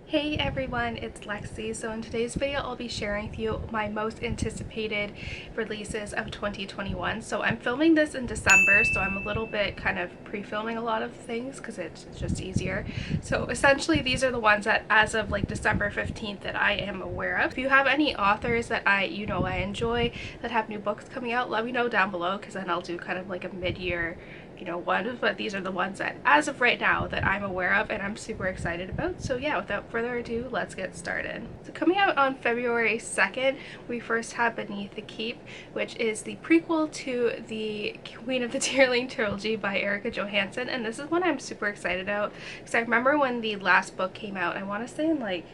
Hey everyone, it's Lexie. So in today's video I'll be sharing with you my most anticipated releases of 2021. So I'm filming this in December, so I'm a little bit kind of pre-filming a lot of things because it's just easier. So essentially these are the ones that as of like December 15th that I am aware of. If you have any authors that I enjoy that have new books coming out, let me know down below because then I'll do kind of like a mid-year one, but these are the ones that as of right now that I'm aware of and I'm super excited about. So yeah, without further ado, let's get started. So coming out on February 2nd, we first have Beneath the Keep, which is the prequel to the Queen of the Tearling trilogy by Erika Johanson, and this is one I'm super excited about because I remember when the last book came out, I want to say in like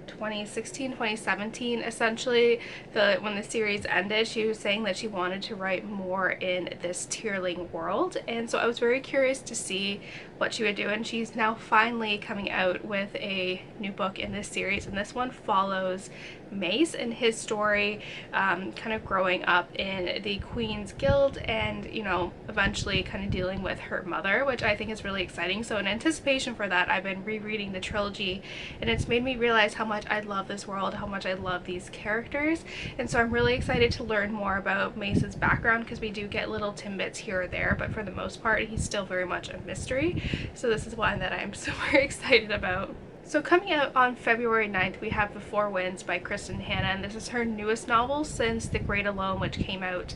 2016 2017 essentially, when the series ended, she was saying that she wanted to write more in this Tearling world, and so I was very curious to see what she would do, and she's now finally coming out with a new book in this series, and this one follows Maas and his story, kind of growing up in the Queen's Guild and eventually kind of dealing with her mother, which I think is really exciting. So in anticipation for that, I've been rereading the trilogy, and it's made me realize how much I love this world, how much I love these characters, and so I'm really excited to learn more about Maas's background because we do get little tidbits here or there, but for the most part he's still very much a mystery. So this is one that I'm super excited about. So coming out on February 9th, we have The Four Winds by Kristin, and this is her newest novel since The Great Alone, which came out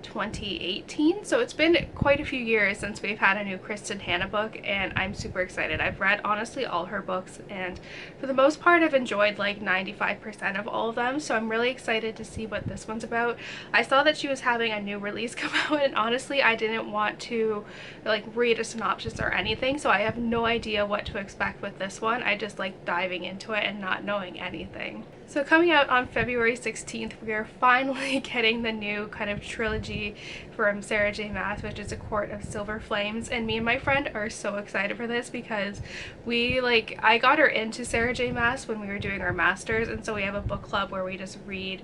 2018. So it's been quite a few years since we've had a new Kristin book, and I'm super excited. I've read honestly all her books, and for the most part I've enjoyed like 95% of all of them, so I'm really excited to see what this one's about. I saw that she was having a new release come out, and honestly I didn't want to like read a synopsis or anything, so I have no idea what to expect with this one. I just like diving into it and not knowing anything. So coming out on February 16th, we are finally getting the new kind of trilogy from Sarah J Maas, which is A Court of Silver Flames, and me and my friend are so excited for this because I got her into Sarah J Maas when we were doing our masters, and so we have a book club where we just read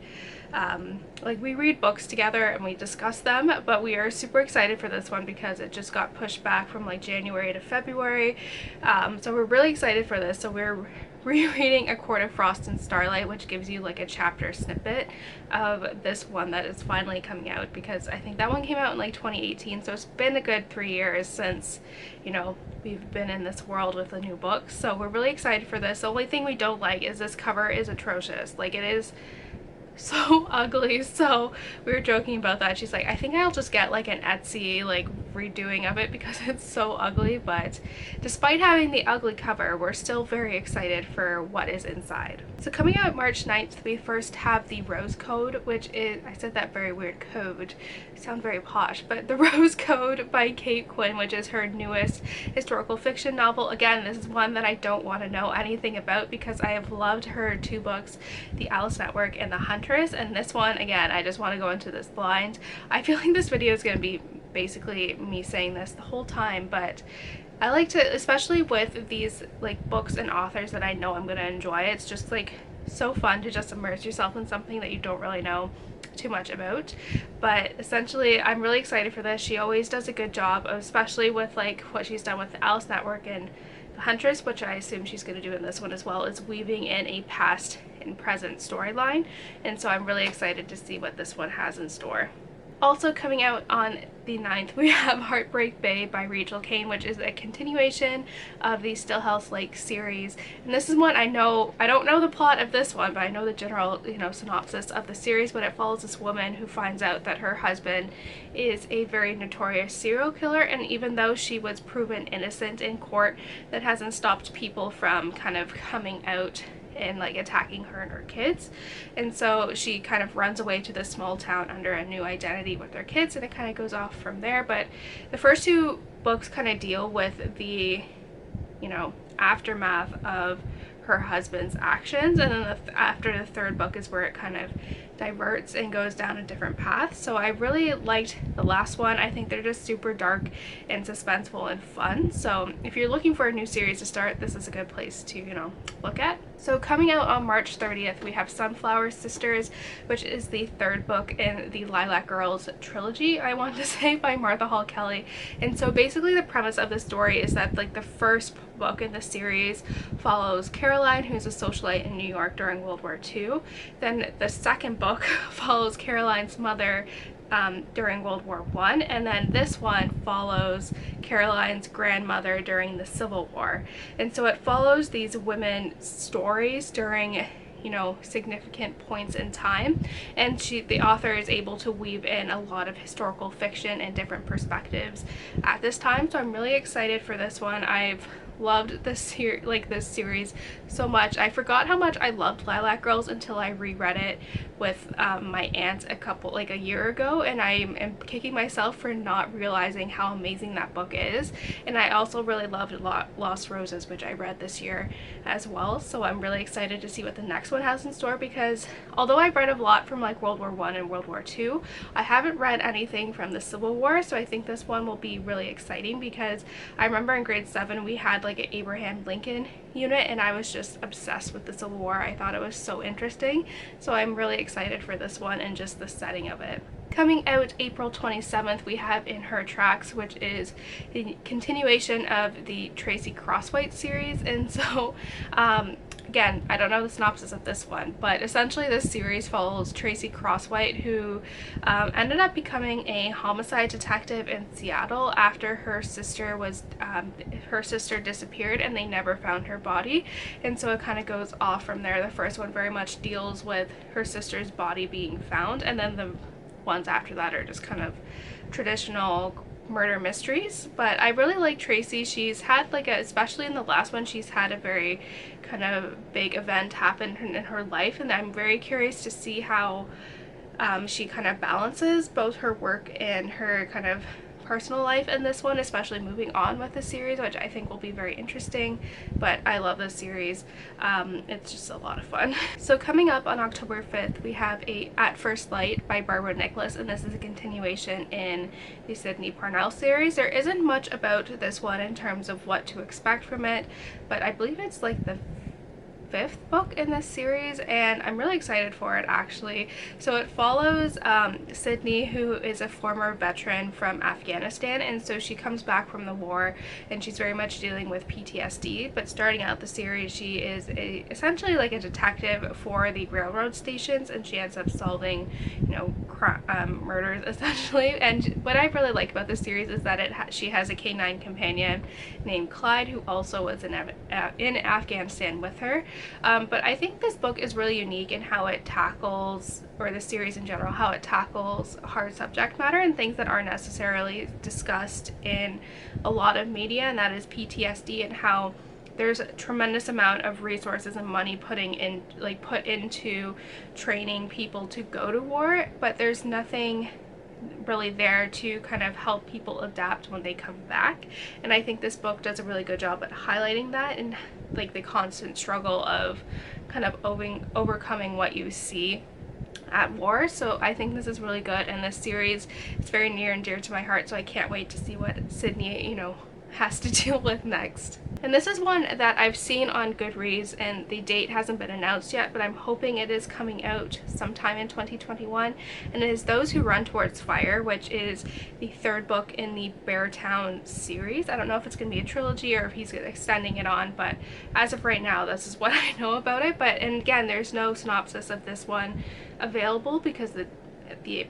we read books together and we discuss them, but we are super excited for this one because it just got pushed back from like January to February, so we're really excited for this. So we're rereading A Court of Frost and Starlight, which gives you like a chapter snippet of this one that is finally coming out, because I think that one came out in like 2018, so it's been a good 3 years since we've been in this world with a new book. So we're really excited for this. The only thing we don't like is this cover is atrocious. Like, it is so ugly. So we were joking about that. She's like, I think I'll just get like an Etsy like redoing of it because it's so ugly. But despite having the ugly cover, we're still very excited for what is inside. So coming out March 9th, we first have The Rose Code, which is, I said that very weird, code, sound very posh, but The Rose Code by Quinn, which is her newest historical fiction novel. Again, this is one that I don't want to know anything about because I have loved her two books, The Alice Network and The Huntress, and this one, again, I just want to go into this blind. I feel like this video is going to be basically me saying this the whole time, but I like to, especially with these like books and authors that I know I'm going to enjoy, it's just like so fun to just immerse yourself in something that you don't really know too much about. But essentially I'm really excited for this. She always does a good job, especially with like what she's done with the Alice Network and The Huntress, which I assume she's going to do in this one as well, is weaving in a past and present storyline, and so I'm really excited to see what this one has in store. Also coming out on the 9th, we have Heartbreak Bay by Rachel Caine, which is a continuation of the Stillhouse Lake series. And this is one I don't know the plot of this one, but I know the general, synopsis of the series. But it follows this woman who finds out that her husband is a very notorious serial killer, and even though she was proven innocent in court, that hasn't stopped people from kind of coming out and like attacking her and her kids. And so she kind of runs away to this small town under a new identity with her kids, and it kind of goes off from there. But the first two books kind of deal with the aftermath of her husband's actions, and then after the third book is where it kind of diverts and goes down a different path. So I really liked the last one. I think they're just super dark and suspenseful and fun. So if you're looking for a new series to start, this is a good place to look at. So coming out on March 30th, we have Sunflower Sisters, which is the third book in the Lilac Girls trilogy, I want to say, by Martha Hall Kelly. And so basically the premise of the story is that like the first book in the series follows Caroline, who's a socialite in New York during World War II. Then the second book follows Caroline's mother during World War I, and then this one follows Caroline's grandmother during the Civil War. And so it follows these women's stories during, you know, significant points in time, and the author is able to weave in a lot of historical fiction and different perspectives at this time. So I'm really excited for this one. I've loved this series so much. I forgot how much I loved Lilac Girls until I reread it with my aunt a year ago, and I am kicking myself for not realizing how amazing that book is. And I also really loved Lost Roses, which I read this year as well, so I'm really excited to see what the next one has in store, because although I've read a lot from like World War I and World War II, I haven't read anything from the Civil War. So I think this one will be really exciting, because I remember in grade 7 we had like an Abraham Lincoln unit, and I was just obsessed with the Civil War. I thought it was so interesting, so I'm really excited for this one and just the setting of it. Coming out April 27th, we have In Her Tracks, which is the continuation of the Tracy Crosswhite series. And so again, I don't know the synopsis of this one, but essentially this series follows Tracy Crosswhite, who ended up becoming a homicide detective in Seattle after her sister disappeared and they never found her body. And so it kind of goes off from there. The first one very much deals with her sister's body being found, and then the ones after that are just kind of traditional murder mysteries. But I really like Tracy. She's had especially in the last one, she's had a very kind of big event happen in her life, and I'm very curious to see how she kind of balances both her work and her kind of personal life in this one, especially moving on with the series, which I think will be very interesting. But I love this series. It's just a lot of fun. So coming up on October 5th, we have At First Light by Barbara Nickless, and this is a continuation in the Sydney Parnell series. There isn't much about this one in terms of what to expect from it, but I believe it's like the 5th book in this series, and I'm really excited for it actually. So it follows Sydney, who is a former veteran from Afghanistan, and so she comes back from the war and she's very much dealing with PTSD. But starting out the series, she is essentially like a detective for the railroad stations, and she ends up solving, you know, murders essentially. And what I really like about this series is that she has a Canine companion named Clyde, who also was in Afghanistan with her. But I think this book is really unique in how it tackles, or the series in general, how it tackles hard subject matter and things that aren't necessarily discussed in a lot of media, and that is PTSD, and how there's a tremendous amount of resources and money put into training people to go to war, but there's nothing really there to kind of help people adapt when they come back. And I think this book does a really good job at highlighting that, and like the constant struggle of kind of overcoming what you see at war. So I think this is really good, and this series is very near and dear to my heart, so I can't wait to see what Sydney, you know, has to deal with next. And this is one that I've seen on Goodreads, and the date hasn't been announced yet, but I'm hoping it is coming out sometime in 2021, and it is Those Who Run Towards Fire, which is the 3rd book in the Beartown series. I don't know if it's going to be a trilogy or if he's extending it on, but as of right now, this is what I know about it. And again, there's no synopsis of this one available because the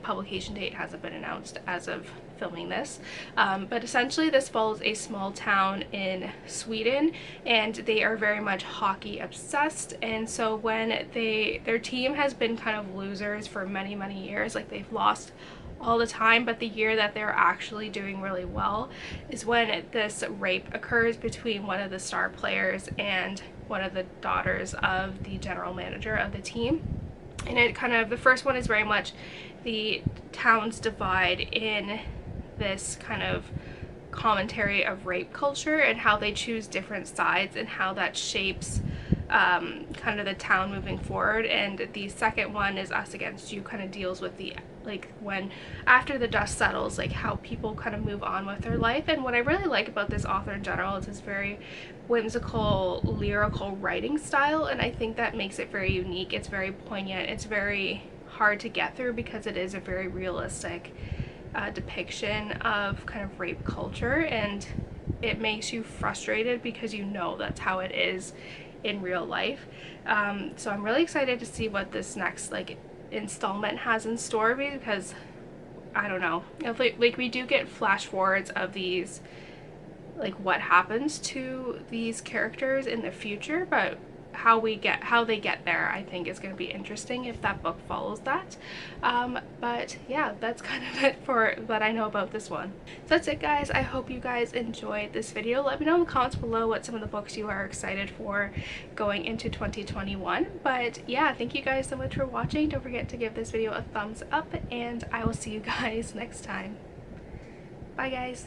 publication date hasn't been announced as of filming this. But essentially this follows a small town in Sweden, and they are very much hockey obsessed. And so when their team has been kind of losers for many years, like they've lost all the time, but the year that they're actually doing really well is when this rape occurs between one of the star players and one of the daughters of the general manager of the team. And it kind of, the first one is very much the town's divide in this kind of commentary of rape culture and how they choose different sides and how that shapes kind of the town moving forward. And the second one is Us Against You, kind of deals with the, like, when after the dust settles, like how people kind of move on with their life. And what I really like about this author in general is his very whimsical lyrical writing style, and I think that makes it very unique. It's very poignant, it's very hard to get through because it is a very realistic depiction of kind of rape culture, and it makes you frustrated because you know that's how it is in real life. So I'm really excited to see what this next like installment has in store, because I don't know, like we do get flash forwards of these, like what happens to these characters in the future, but how they get there, I think, is going to be interesting if that book follows that. But yeah, that's kind of it for what I know about this one. So that's it, guys. I hope you guys enjoyed this video. Let me know in the comments below what some of the books you are excited for going into 2021. But yeah, thank you guys so much for watching. Don't forget to give this video a thumbs up, and I will see you guys next time. Bye, guys.